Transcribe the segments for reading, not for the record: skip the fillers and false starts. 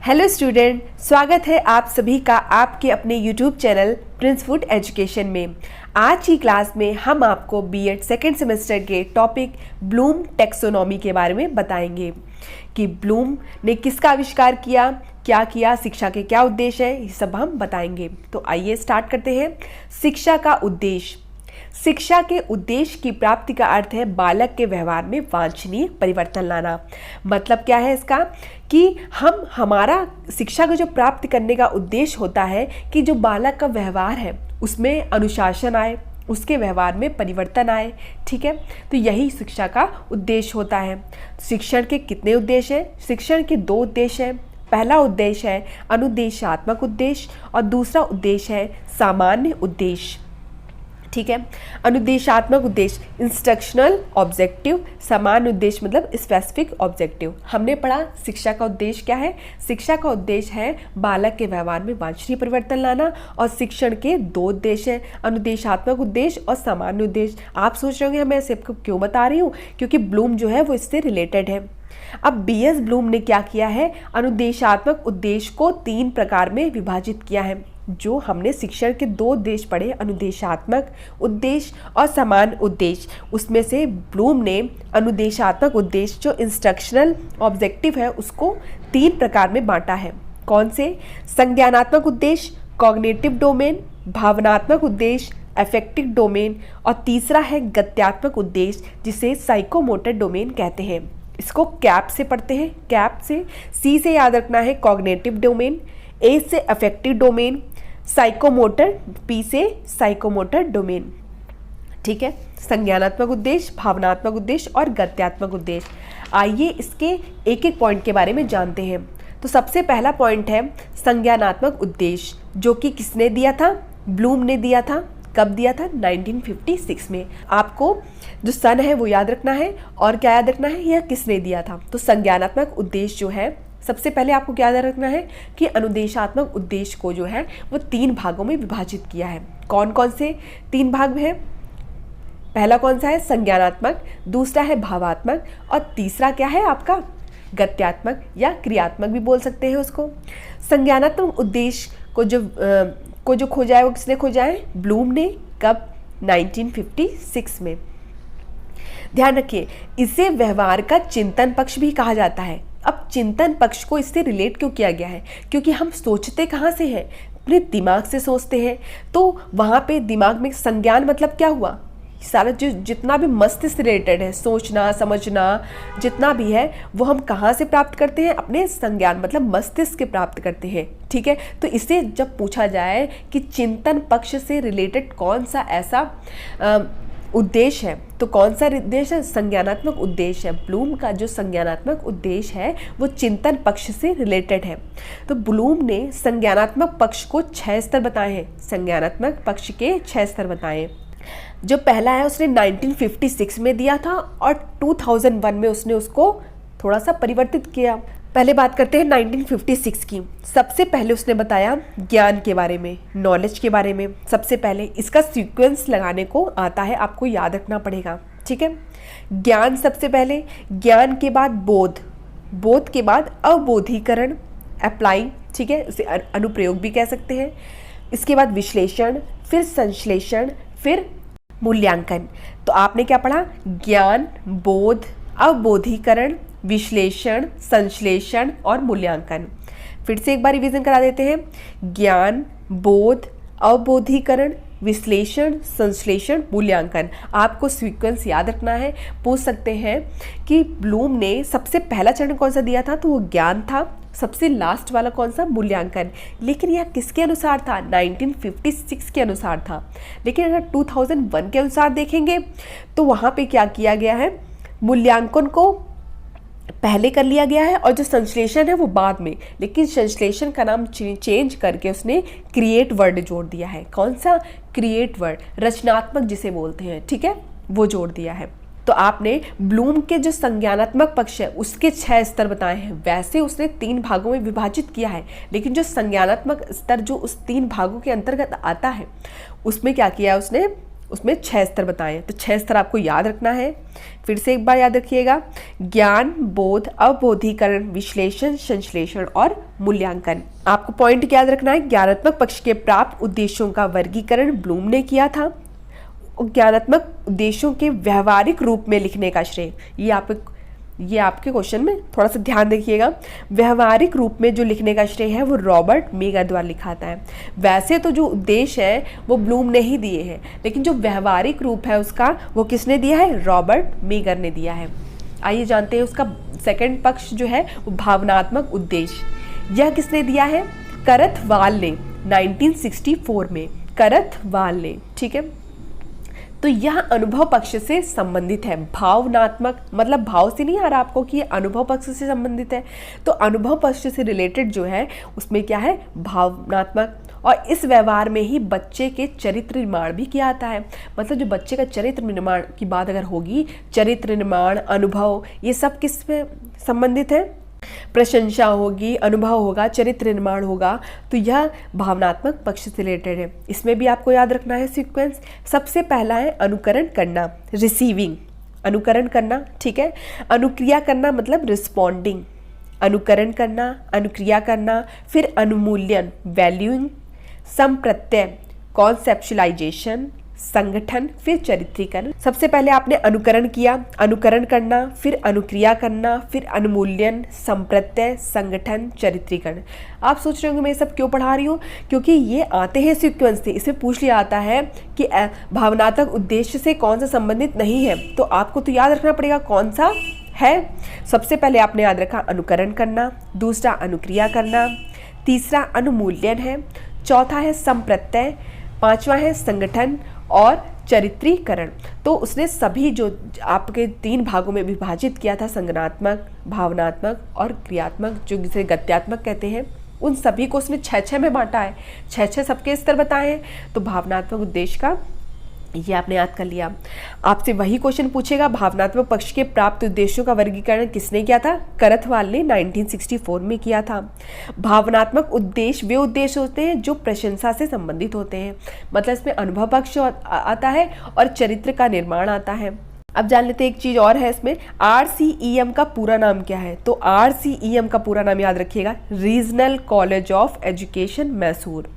Hello student, स्वागत है आप सभी का आपके अपने YouTube channel Prince food education में। आज की क्लास में हम आपको बीएड सेकेंड सेमेस्टर के टॉपिक ब्लूम टैक्सोनॉमी के बारे में बताएंगे कि ब्लूम ने किसका आविष्कार किया, क्या किया, शिक्षा के क्या उद्देश्य है, ये सब हम बताएंगे। तो आइए स्टार्ट करते हैं। शिक्षा का उद्देश्य। शिक्षा के उद्देश्य की प्राप्ति का अर्थ है बालक के व्यवहार में वांछनीय परिवर्तन लाना। मतलब क्या है इसका कि हमारा शिक्षा को जो प्राप्त करने का उद्देश्य होता है कि जो बालक का व्यवहार है उसमें अनुशासन आए, उसके व्यवहार में परिवर्तन आए। ठीक है, तो यही शिक्षा का उद्देश्य होता है। शिक्षण के कितने उद्देश्य हैं? शिक्षण के दो उद्देश्य हैं। पहला उद्देश्य है अनुदेशात्मक उद्देश्य और दूसरा उद्देश्य है सामान्य उद्देश्य। ठीक है, अनुदेशात्मक उद्देश्य इंस्ट्रक्शनल ऑब्जेक्टिव, सामान्य उद्देश्य मतलब स्पेसिफिक ऑब्जेक्टिव। हमने पढ़ा शिक्षा का उद्देश्य क्या है। शिक्षा का उद्देश्य है बालक के व्यवहार में वांछनीय परिवर्तन लाना और शिक्षण के दो उद्देश्य हैं, अनुदेशात्मक उद्देश्य और सामान्य उद्देश्य। आप सोच रहे होंगे मैं सबको क्यों बता रही हूँ, क्योंकि ब्लूम जो है वो इससे रिलेटेड है। अब बीएस ब्लूम ने क्या किया है, अनुदेशात्मक उद्देश्य को तीन प्रकार में विभाजित किया है। जो हमने शिक्षण के दो उद्देश्य पढ़े, अनुदेशात्मक उद्देश्य और समान उद्देश्य, उसमें से ब्लूम ने अनुदेशात्मक उद्देश्य जो इंस्ट्रक्शनल ऑब्जेक्टिव है उसको तीन प्रकार में बांटा है। कौन से? संज्ञानात्मक उद्देश्य, कॉग्निटिव डोमेन, भावनात्मक उद्देश्य, अफेक्टिव डोमेन और तीसरा है गत्यात्मक उद्देश्य जिसे साइकोमोटर डोमेन कहते हैं। इसको कैप से पढ़ते हैं। कैप से सी से याद रखना है कॉग्निटिव डोमेन, ए से अफेक्टिव डोमेन, साइकोमोटर, पी से साइकोमोटर डोमेन। ठीक है, संज्ञानात्मक उद्देश्य, भावनात्मक उद्देश्य और गत्यात्मक उद्देश्य। आइए इसके एक एक पॉइंट के बारे में जानते हैं। तो सबसे पहला पॉइंट है संज्ञानात्मक उद्देश्य, जो कि किसने दिया था? ब्लूम ने दिया था। कब दिया था? 1956 में। आपको जो सन है वो याद रखना है और क्या याद रखना है, यह किसने दिया था। तो संज्ञानात्मक उद्देश्य जो है, सबसे पहले आपको क्या याद रखना है कि अनुदेशात्मक उद्देश्य को जो है वो तीन भागों में विभाजित किया है। कौन कौन से तीन भाग हैं? पहला कौन सा है? संज्ञानात्मक, दूसरा है भावात्मक और तीसरा क्या है आपका? गत्यात्मक या क्रियात्मक भी बोल सकते हैं उसको। संज्ञानात्मक उद्देश्य को जो खोजा है वो किसने खोजा है? ब्लूम ने। कब? 1956 में। ध्यान रखिए, इसे व्यवहार का चिंतन पक्ष भी कहा जाता है। अब चिंतन पक्ष को इससे रिलेट क्यों किया गया है? क्योंकि हम सोचते कहाँ से हैं? अपने दिमाग से सोचते हैं। तो वहाँ पे दिमाग में संज्ञान मतलब क्या हुआ? सारा जो जितना भी मस्तिष्क रिलेटेड है, सोचना समझना जितना भी है, वो हम कहाँ से प्राप्त करते हैं? अपने संज्ञान मतलब मस्तिष्क के प्राप्त करते हैं। ठीक है, तो इसे जब पूछा जाए कि चिंतन पक्ष से रिलेटेड कौन सा ऐसा उद्देश्य है, तो कौन सा उद्देश्य है? संज्ञानात्मक उद्देश्य है। ब्लूम का जो संज्ञानात्मक उद्देश्य है वो चिंतन पक्ष से रिलेटेड है। तो ब्लूम ने संज्ञानात्मक पक्ष को 6 स्तर बताए हैं। संज्ञानात्मक पक्ष के 6 स्तर बताए। जो पहला है उसने 1956 में दिया था और 2001 में उसने उसको थोड़ा सा परिवर्तित किया। पहले बात करते हैं 1956 की। सबसे पहले उसने बताया ज्ञान के बारे में, नॉलेज के बारे में। सबसे पहले इसका सीक्वेंस लगाने को आता है, आपको याद रखना पड़ेगा। ठीक है, ज्ञान सबसे पहले, ज्ञान के बाद बोध, बोध के बाद अवबोधीकरण, अप्लाई। ठीक है, उसे अनुप्रयोग भी कह सकते हैं। इसके बाद विश्लेषण, फिर संश्लेषण, फिर मूल्यांकन। तो आपने क्या पढ़ा? ज्ञान, बोध, अवबोधीकरण, विश्लेषण, संश्लेषण और मूल्यांकन। फिर से एक बार रिवीजन करा देते हैं। ज्ञान, बोध, अवबोधीकरण, विश्लेषण, संश्लेषण, मूल्यांकन। आपको सीक्वेंस याद रखना है। पूछ सकते हैं कि ब्लूम ने सबसे पहला चरण कौन सा दिया था, तो वो ज्ञान था। सबसे लास्ट वाला कौन सा? मूल्यांकन। लेकिन यह किसके अनुसार था? 1956 के अनुसार था। लेकिन अगर 2001 के अनुसार देखेंगे तो वहाँ पे क्या किया गया है? मूल्यांकन को पहले कर लिया गया है और जो संश्लेषण है वो बाद में। लेकिन संश्लेषण का नाम चेंज करके उसने क्रिएट वर्ड जोड़ दिया है। कौन सा? क्रिएट वर्ड, रचनात्मक जिसे बोलते हैं। ठीक है, वो जोड़ दिया है। तो आपने ब्लूम के जो संज्ञानात्मक पक्ष है उसके 6 स्तर बताए हैं। वैसे उसने 3 भागों में विभाजित किया है, लेकिन जो संज्ञानात्मक स्तर जो उस 3 भागों के अंतर्गत आता है उसमें क्या किया उसने? उसमें 6 स्तर बताएं, तो 6 स्तर आपको याद रखना है। फिर से एक बार याद रखिएगा, ज्ञान, बोध, अवबोधीकरण, विश्लेषण, संश्लेषण और मूल्यांकन। आपको पॉइंट याद रखना है, ज्ञानात्मक पक्ष के प्राप्त उद्देश्यों का वर्गीकरण ब्लूम ने किया था। ज्ञानात्मक उद्देश्यों के व्यवहारिक रूप में लिखने का श्रेय, ये आपके क्वेश्चन में थोड़ा सा ध्यान देखिएगा, व्यवहारिक रूप में जो लिखने का श्रेय है वो रॉबर्ट मेगर द्वारा लिखा आता है। वैसे तो जो उद्देश्य है वो ब्लूम ने ही दिए हैं, लेकिन जो व्यवहारिक रूप है उसका वो किसने दिया है, रॉबर्ट मेगर ने दिया है। आइए जानते हैं उसका सेकंड पक्ष जो है वो भावनात्मक उद्देश्य। यह किसने दिया है, करथवाल ने 1964 में, करथवाल ने। ठीक है, तो यह अनुभव पक्ष से संबंधित है। भावनात्मक मतलब भाव से नहीं आ रहा आपको कि ये अनुभव पक्ष से संबंधित है, तो अनुभव पक्ष से रिलेटेड जो है उसमें क्या है, भावनात्मक। और इस व्यवहार में ही बच्चे के चरित्र निर्माण भी किया आता है। मतलब जो बच्चे का चरित्र निर्माण की बात अगर होगी, चरित्र निर्माण, अनुभव, ये सब किस में संबंधित है, प्रशंसा होगी, अनुभव होगा, चरित्र निर्माण होगा, तो यह भावनात्मक पक्ष से रिलेटेड है। इसमें भी आपको याद रखना है सीक्वेंस। सबसे पहला है अनुकरण करना, रिसीविंग, अनुकरण करना। ठीक है, अनुक्रिया करना मतलब रिस्पॉन्डिंग, अनुकरण करना, अनुक्रिया करना, फिर अनुमूल्यन, वैल्यूइंग, संप्रत्यय, कॉन्सेप्चुलाइजेशन, संगठन, फिर चरित्रीकरण। सबसे पहले आपने अनुकरण किया, अनुकरण करना, फिर अनुक्रिया करना, फिर अनुमूल्यन, संप्रत्यय, संगठन, चरित्रीकरण। आप सोच रहे होंगे मैं ये सब क्यों पढ़ा रही हूँ, क्योंकि ये आते हैं सीक्वेंस से। इसमें पूछ लिया आता है कि भावनात्मक उद्देश्य से कौन सा संबंधित नहीं है, तो आपको तो याद रखना पड़ेगा कौन सा है। सबसे पहले आपने याद रखा अनुकरण करना, दूसरा अनुक्रिया करना, तीसरा अनुमूल्यन है, चौथा है संप्रत्यय, पांचवा है संगठन और चरित्रीकरण। तो उसने सभी जो आपके 3 भागों में विभाजित किया था, संज्ञानात्मक, भावनात्मक और क्रियात्मक, जो जिसे गद्यात्मक कहते हैं, उन सभी को उसने 6-6 में बांटा है। 6-6 सबके स्तर बताए हैं। तो भावनात्मक उद्देश्य का ये आपने याद कर लिया। आपसे वही क्वेश्चन पूछेगा, भावनात्मक पक्ष के प्राप्त उद्देश्यों का वर्गीकरण किसने किया था, करथवाल ने 1964 में किया था। भावनात्मक उद्देश्य वे उद्देश्य होते हैं जो प्रशंसा से संबंधित होते हैं। मतलब इसमें अनुभव पक्ष आता है और चरित्र का निर्माण आता है। अब जान लेते हैं एक चीज और है इसमें, RCEM का पूरा नाम क्या है। तो RCEM का पूरा नाम याद रखिएगा, regional college of education Mysore,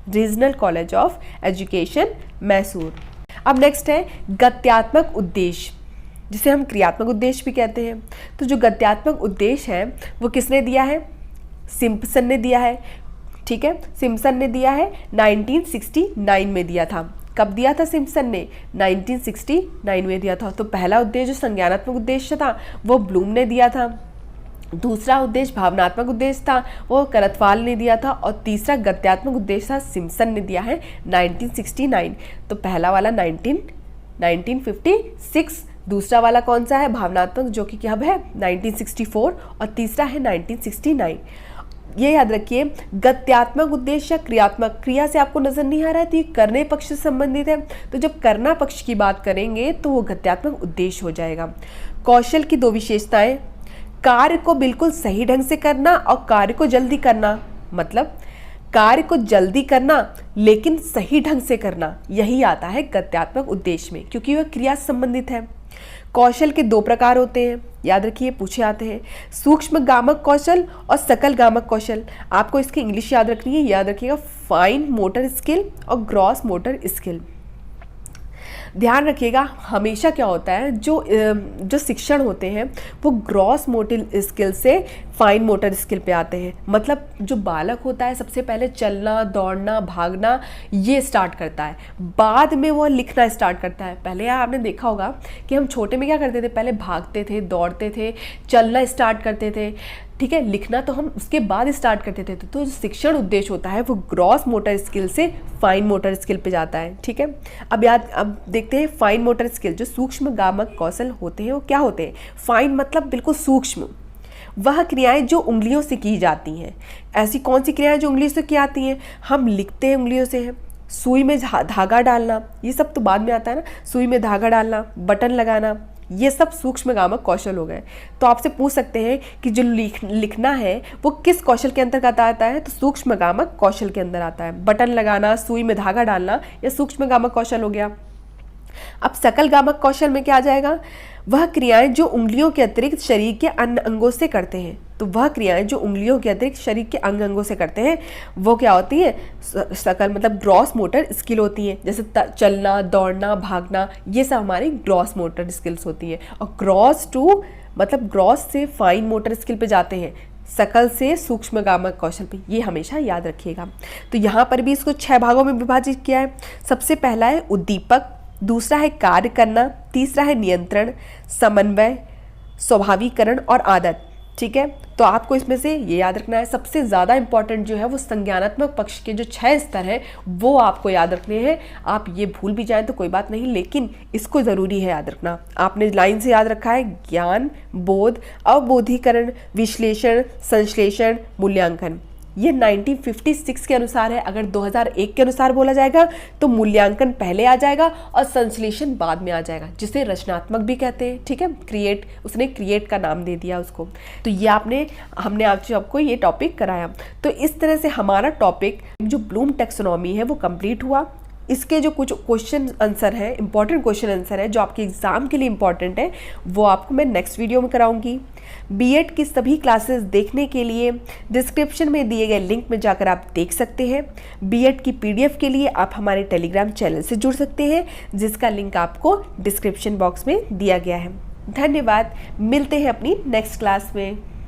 regional college of education Mysore. अब नेक्स्ट है गत्यात्मक उद्देश्य, जिसे हम क्रियात्मक उद्देश्य भी कहते हैं। तो जो गत्यात्मक उद्देश्य है वो किसने दिया है, सिम्पसन ने दिया है। ठीक है, सिम्पसन ने दिया है, 1969 में दिया था। कब दिया था सिम्पसन ने, 1969 में दिया था। तो पहला उद्देश्य जो संज्ञानात्मक उद्देश्य था वो ब्लूम ने दिया था, दूसरा उद्देश्य भावनात्मक उद्देश्य था वो करथवाल ने दिया था, और तीसरा गत्यात्मक उद्देश्य था सिम्पसन ने दिया है 1969। तो पहला वाला 1956, दूसरा वाला कौन सा है भावनात्मक, जो कि कब है 1964, और तीसरा है 1969। ये याद रखिए, गत्यात्मक उद्देश्य या क्रियात्मक, क्रिया से आपको नजर नहीं आ रहा है तो ये करने पक्ष से संबंधित है। तो जब करना पक्ष की बात करेंगे तो वो गत्यात्मक उद्देश्य हो जाएगा। कौशल की 2 विशेषताएं, कार्य को बिल्कुल सही ढंग से करना और कार्य को जल्दी करना। मतलब कार्य को जल्दी करना लेकिन सही ढंग से करना, यही आता है गत्यात्मक उद्देश्य में, क्योंकि वह क्रिया से संबंधित है। कौशल के 2 प्रकार होते हैं, याद रखिए, पूछे आते हैं, सूक्ष्म गामक कौशल और सकल गामक कौशल। आपको इसकी इंग्लिश याद रखनी है, याद रखिएगा, फाइन मोटर स्किल और ग्रॉस मोटर स्किल। ध्यान रखिएगा, हमेशा क्या होता है, जो शिक्षण होते हैं वो ग्रॉस मोटर स्किल से फाइन मोटर स्किल पे आते हैं। मतलब जो बालक होता है सबसे पहले चलना, दौड़ना, भागना ये स्टार्ट करता है, बाद में वो लिखना स्टार्ट करता है। पहले आपने देखा होगा कि हम छोटे में क्या करते थे, पहले भागते थे, दौड़ते थे, चलना स्टार्ट करते थे, ठीक है, लिखना तो हम उसके बाद स्टार्ट करते थे। तो जो शिक्षण उद्देश्य होता है वो ग्रॉस मोटर स्किल से फाइन मोटर स्किल पे जाता है। ठीक है, अब देखते हैं फाइन मोटर स्किल, जो सूक्ष्म गामक कौशल होते हैं वो क्या होते हैं। फाइन मतलब बिल्कुल सूक्ष्म, वह क्रियाएं जो उंगलियों से की जाती हैं। ऐसी कौन सी क्रियाएं जो उंगलियों से की आती हैं, हम लिखते हैं उंगलियों से है, सुई में धागा डालना, ये सब तो बाद में आता है ना, सुई में धागा डालना, बटन लगाना, ये सब सूक्ष्म गामक कौशल हो गए। तो आपसे पूछ सकते हैं कि जो लिखना है वो किस कौशल के अंतर्गत आता है, तो सूक्ष्म गामक कौशल के अंदर आता है। बटन लगाना, सुई में धागा डालना, यह सूक्ष्म गामक कौशल हो गया। अब सकल गामक कौशल में क्या आ जाएगा, वह क्रियाएं जो उंगलियों के अतिरिक्त शरीर के अन्य अंगों से करते हैं। तो वह क्रियाएं जो उंगलियों के अतिरिक्त शरीर के अंग अंगों से करते हैं वो क्या होती है, सकल मतलब ग्रॉस मोटर स्किल होती है। जैसे चलना, दौड़ना, भागना, ये सब हमारी ग्रॉस मोटर स्किल्स होती है। और ग्रॉस टू मतलब ग्रॉस से फाइन मोटर स्किल पे जाते हैं, सकल से सूक्ष्म गामक कौशल पे, ये हमेशा याद रखिएगा। तो यहाँ पर भी इसको 6 भागों में विभाजित किया है। सबसे पहला है उद्दीपक, दूसरा है कार्य करना, तीसरा है नियंत्रण, समन्वय, स्वाभाविकरण और आदत। ठीक है, तो आपको इसमें से ये याद रखना है। सबसे ज़्यादा इंपॉर्टेंट जो है वो संज्ञानात्मक पक्ष के जो 6 स्तर हैं वो आपको याद रखने हैं। आप ये भूल भी जाएं तो कोई बात नहीं, लेकिन इसको ज़रूरी है याद रखना। आपने लाइन से याद रखा है ज्ञान, बोध, अवबोधीकरण, विश्लेषण, संश्लेषण, मूल्यांकन। ये 1956 के अनुसार है। अगर 2001 के अनुसार बोला जाएगा तो मूल्यांकन पहले आ जाएगा और संश्लेषण बाद में आ जाएगा, जिसे रचनात्मक भी कहते हैं। ठीक है, क्रिएट, उसने क्रिएट का नाम दे दिया उसको। तो ये हमने आज आपको ये टॉपिक कराया। तो इस तरह से हमारा टॉपिक जो ब्लूम टैक्सोनॉमी है वो कंप्लीट हुआ। इसके जो कुछ क्वेश्चन आंसर है, इंपॉर्टेंट क्वेश्चन आंसर है जो आपके एग्जाम के लिए इंपॉर्टेंट है, वो आपको मैं नेक्स्ट वीडियो में कराऊंगी। बीएड की सभी क्लासेस देखने के लिए डिस्क्रिप्शन में दिए गए लिंक में जाकर आप देख सकते हैं। बीएड की पीडीएफ के लिए आप हमारे टेलीग्राम चैनल से जुड़ सकते हैं, जिसका लिंक आपको डिस्क्रिप्शन बॉक्स में दिया गया है। धन्यवाद, मिलते हैं अपनी नेक्स्ट क्लास में।